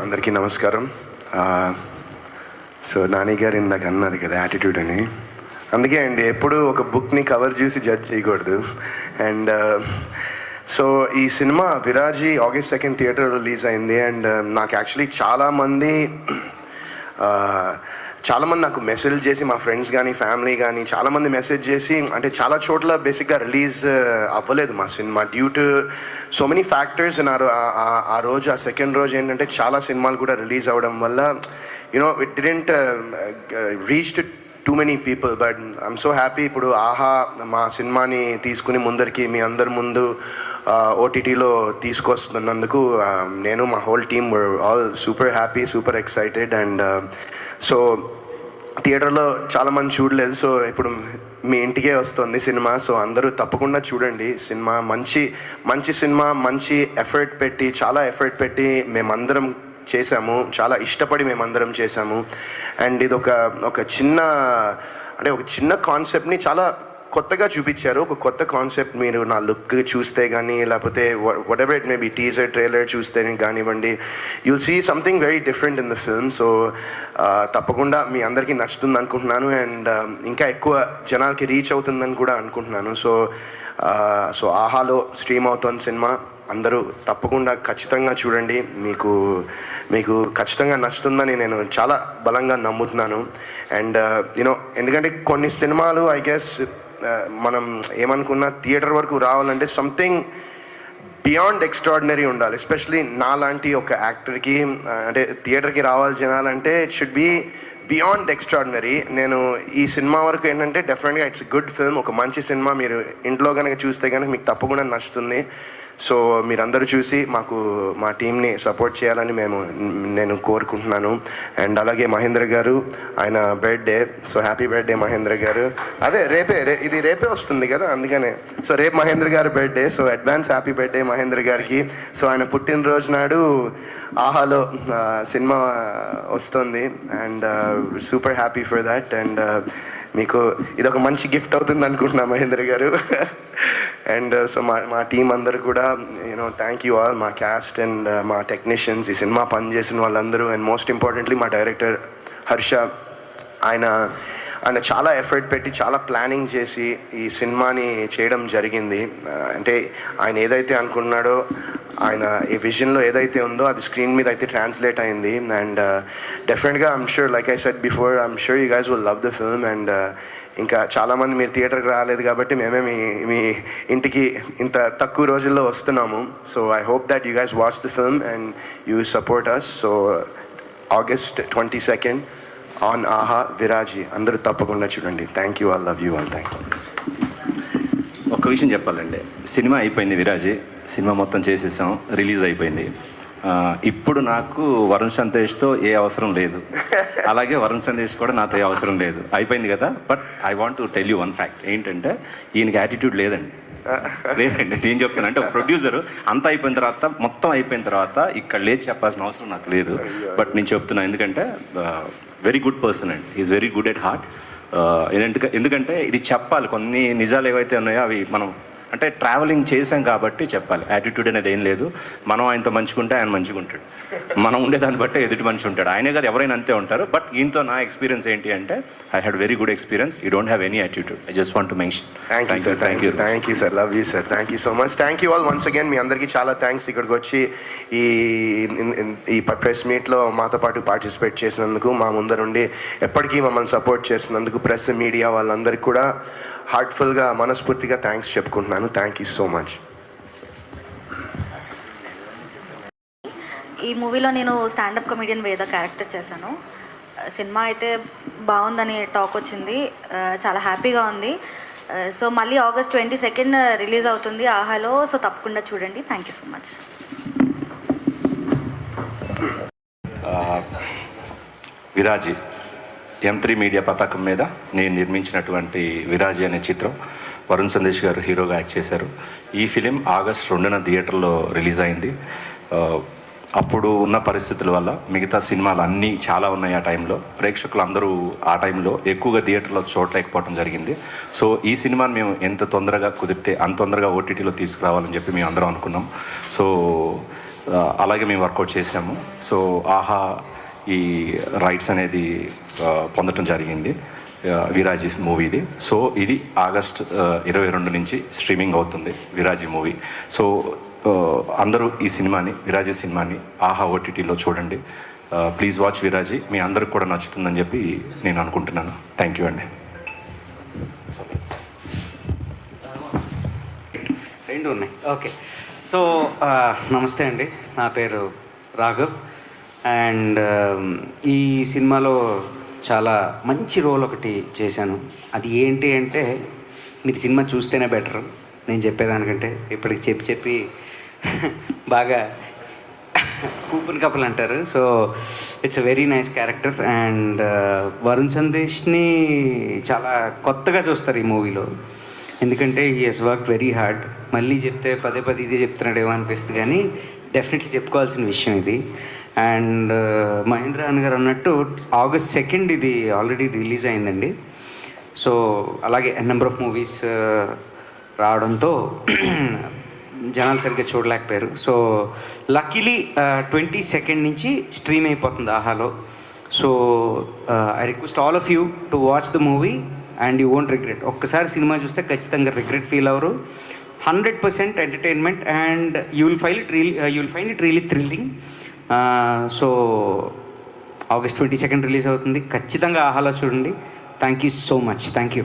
అందరికీ నమస్కారం. సో నాని గారు ఇందాక అన్నారు కదా యాటిట్యూడ్ అని, అందుకే అండి ఎప్పుడు ఒక బుక్ని కవర్ చూసి జడ్జ్ చేయకూడదు. అండ్ సో ఈ సినిమా విరాజీ August 2 థియేటర్ రిలీజ్ అయింది. అండ్ నాకు యాక్చువల్లీ చాలామంది నాకు మెసేజ్ చేసి, మా ఫ్రెండ్స్ కానీ ఫ్యామిలీ కానీ చాలామంది మెసేజ్ చేసి, అంటే చాలా చోట్ల బేసిక్గా రిలీజ్ అవ్వలేదు మా cinema due to so many factors. ఆ రోజు ఆ సెకండ్ రోజు ఏంటంటే చాలా సినిమాలు కూడా రిలీజ్ అవ్వడం వల్ల it didn't reach too many people. But I'm so happy ఇప్పుడు ఆహా మా సినిమాని తీసుకుని ముందరికి మీ అందరి ముందు ఓటీటీలో తీసుకొస్తున్నందుకు నేను మా whole team all super happy, super excited. And so థియేటర్లో చాలామంది చూడలేదు, సో ఇప్పుడు మీ ఇంటికే వస్తుంది సినిమా. సో అందరూ తప్పకుండా చూడండి సినిమా. మంచి సినిమా, మంచి ఎఫర్ట్ పెట్టి, చాలా ఎఫర్ట్ పెట్టి మేమందరం చేశాము, చాలా ఇష్టపడి మేమందరం చేశాము. అండ్ ఇది ఒక చిన్న కాన్సెప్ట్ని చాలా కొత్తగా చూపించారు. ఒక కొత్త కాన్సెప్ట్. మీరు నా లుక్ చూస్తే కానీ, లేకపోతే whatever it may be, teaser trailer చూస్తే కానివ్వండి, you'll see something very different in the film. So తప్పకుండా మీ అందరికీ నచ్చుతుంది అనుకుంటున్నాను. అండ్ ఇంకా ఎక్కువ జనాలకి రీచ్ అవుతుందని కూడా అనుకుంటున్నాను. సో ఆహాలో స్ట్రీమ్ అవుతుంది సినిమా. అందరూ తప్పకుండా ఖచ్చితంగా చూడండి. మీకు ఖచ్చితంగా నచ్చుతుందని నేను చాలా బలంగా నమ్ముతున్నాను. అండ్ ఎందుకంటే కొన్ని సినిమాలు ఐ గెస్ మనం ఏమనుకున్నా థియేటర్ వరకు రావాలంటే సంథింగ్ బియాండ్ ఎక్స్ట్రాడినరీ ఉండాలి. ఎస్పెషలీ నాలాంటి ఒక యాక్టర్కి, అంటే థియేటర్కి రావాలి జనాలంటే it should be beyond extraordinary. నేను ఈ సినిమా వరకు ఏంటంటే డెఫినెట్గా ఇట్స్ గుడ్ ఫిల్మ్, ఒక మంచి సినిమా. మీరు ఇంట్లో కనుక చూస్తే కనుక మీకు తప్పకుండా నచ్చుతుంది. సో మీరందరూ చూసి మా టీంని సపోర్ట్ చేయాలని నేను కోరుకుంటున్నాను. అండ్ అలాగే మహేంద్ర గారు, ఆయన birthday, so happy birthday Mahendra garu. అదే ఇది రేపే వస్తుంది కదా, అందుకనే. సో రేపు మహేంద్ర గారి birthday, so advance happy birthday Mahendra గారికి. సో ఆయన పుట్టినరోజు నాడు ఆహాలో సినిమా వస్తుంది. And super happy for that. And మీకు ఇది ఒక మంచి గిఫ్ట్ అవుతుంది అనుకుంటున్నా మహేంద్ర గారు. అండ్ సో మా టీం అందరూ కూడా థ్యాంక్ యూ ఆల్, మా క్యాస్ట్ అండ్ మా టెక్నీషియన్స్, ఈ సినిమా పనిచేసిన వాళ్ళందరూ. అండ్ మోస్ట్ ఇంపార్టెంట్లీ మా డైరెక్టర్ హర్ష, ఆయన చాలా ఎఫర్ట్ పెట్టి, చాలా ప్లానింగ్ చేసి ఈ సినిమాని చేయడం జరిగింది. అంటే ఆయన ఏదైతే అనుకున్నాడో, ఆయన ఈ విజన్లో ఏదైతే ఉందో అది స్క్రీన్ మీద అయితే ట్రాన్స్లేట్ అయింది. అండ్ డెఫినెట్గా I'm sure, like I said before, I'm sure you guys will love the film. And ఇంకా చాలామంది మీరు థియేటర్కి రాలేదు కాబట్టి మేమే మీ ఇంటికి ఇంత తక్కువ రోజుల్లో వస్తున్నాము. So I hope that you guys watch the film and you support us. So August 22 on Aha Viraaji, అందరూ తప్పకుండా చూడండి. Thank you all, love you all, thank you. ఒక్క విషయం చెప్పాలండి, సినిమా అయిపోయింది, విరాజీ సినిమా మొత్తం చేసేసాం, రిలీజ్ అయిపోయింది. ఇప్పుడు నాకు వరుణ్ సందేశ్తో ఏ అవసరం లేదు, అలాగే వరుణ్ సందేశ్ కూడా నాతో ఏ అవసరం లేదు, అయిపోయింది కదా. But I want to tell you one fact. ఏంటంటే ఈయనకి యాటిట్యూడ్ లేదండి. నేను చెప్తాను, అంటే ఒక ప్రొడ్యూసర్ అంతా అయిపోయిన తర్వాత, మొత్తం అయిపోయిన తర్వాత ఇక్కడ లేచి చెప్పాల్సిన అవసరం నాకు లేదు. బట్ నేను చెప్తున్నా, ఎందుకంటే వెరీ గుడ్ పర్సన్ అండి, is very good at heart. ఎందుకంటే ఇది చెప్పాలి, కొన్ని నిజాలు ఏవైతే ఉన్నాయో అవి మనం అంటే ట్రావెలింగ్ చేసాం కాబట్టి చెప్పాలి. యాటిట్యూడ్ అనేది ఏం లేదు. మనం ఆయనతో మంచిగుంటే ఆయన మంచిగా ఉంటాడు, మనం ఉండేదాన్ని బట్టే ఎదుటి మనిషి ఉంటాడు. ఆయనే కాదు, ఎవరైనా అంతే ఉంటారు. బట్ ఈయనతో నా ఎక్స్పీరియన్స్ ఏంటి అంటే, I had very good experience. You don't have any attitude. I just want to mention. Thank you sir, love you sir, thank you so much. Thank you all once again. మీ అందరికీ చాలా thanks ఇక్కడికి వచ్చి ఈ press మీట్లో మాతో పాటు participate చేసినందుకు, మా ముందరుండి ఎప్పటికీ మమ్మల్ని సపోర్ట్ చేసినందుకు ప్రెస్, మీడియా వాళ్ళందరికీ కూడా హార్ట్ఫుల్గా, మనస్ఫూర్తిగా థ్యాంక్స్ చెప్పుకుంటున్నాను. Thank you so much. ఈ మూవీలో నేను స్టాండప్ కమెడియన్ వేద క్యారెక్టర్ చేశాను. సినిమా అయితే బాగుందని టాక్ వచ్చింది, చాలా హ్యాపీగా ఉంది. సో మళ్ళీ August 22 రిలీజ్ అవుతుంది ఆహాలో. సో తప్పకుండా చూడండి. Thank you so much. విరాజీ M3 media పతాకం మీద నేను నిర్మించినటువంటి విరాజీ అనే చిత్రం, వరుణ్ సందేశ్ గారు హీరోగా యాక్ట్ చేశారు. ఈ ఫిలిం August 2 థియేటర్లో రిలీజ్ అయింది. అప్పుడు ఉన్న పరిస్థితుల వల్ల మిగతా సినిమాలు అన్నీ చాలా ఉన్నాయి ఆ టైంలో, ప్రేక్షకులు అందరూ ఆ టైంలో ఎక్కువగా థియేటర్లో చూడలేకపోవడం జరిగింది. సో ఈ సినిమాని మేము ఎంత తొందరగా కుదిరితే అంత తొందరగా ఓటీటీలో తీసుకురావాలని చెప్పి మేము అందరం అనుకున్నాం. సో అలాగే మేము వర్కౌట్ చేసాము. సో ఆహా ఈ రైట్స్ అనేది పొందటం జరిగింది విరాజీ మూవీది. సో ఇది ఆగస్ట్ 22 నుంచి స్ట్రీమింగ్ అవుతుంది విరాజీ మూవీ. సో అందరూ ఈ సినిమాని, విరాజీ సినిమాని ఆహా ఓటీటీలో చూడండి. Please watch విరాజీ. మీ అందరికి కూడా నచ్చుతుందని చెప్పి నేను అనుకుంటున్నాను. థ్యాంక్ యూ అండి. రెండు ఉన్నాయి. ఓకే. సో నమస్తే అండి, నా పేరు రాఘవ్. అండ్ ఈ సినిమాలో చాలా మంచి రోల్ ఒకటి చేశాను. అది ఏంటి అంటే, మీరు సినిమా చూస్తేనే బెటర్ నేను చెప్పేదానికంటే. ఇప్పటికి చెప్పి బాగా కూపన్ కపుల్ అంటారు. So it's a very nice character. And Varun సందేశ్ని చాలా కొత్తగా చూస్తారు ఈ మూవీలో, ఎందుకంటే he he's work very hard. మళ్ళీ చెప్తే పదే ఇదే చెప్తున్నాడేమో అనిపిస్తుంది, కానీ డెఫినెట్లీ చెప్పుకోవాల్సిన విషయం ఇది. అండ్ మహేంద్ర అన్న గారు అన్నట్టు August 2 ఇది ఆల్రెడీ రిలీజ్ అయిందండి. సో అలాగే నెంబర్ ఆఫ్ మూవీస్ రావడంతో జనాలు సరిగ్గా చూడలేకపోయారు. సో లక్కీలీ 22 నుంచి స్ట్రీమ్ అయిపోతుంది ఆహాలో. So I request all of you to watch the movie and you won't regret. ఒక్కసారి సినిమా చూస్తే ఖచ్చితంగా రిగ్రెట్ ఫీల్ అవ్వరు. 100% entertainment and you will find it really thrilling. So August 22 release అవుతుంది. ఖచ్చితంగా ఆహాలో చూడండి. Thank you so much. Thank you.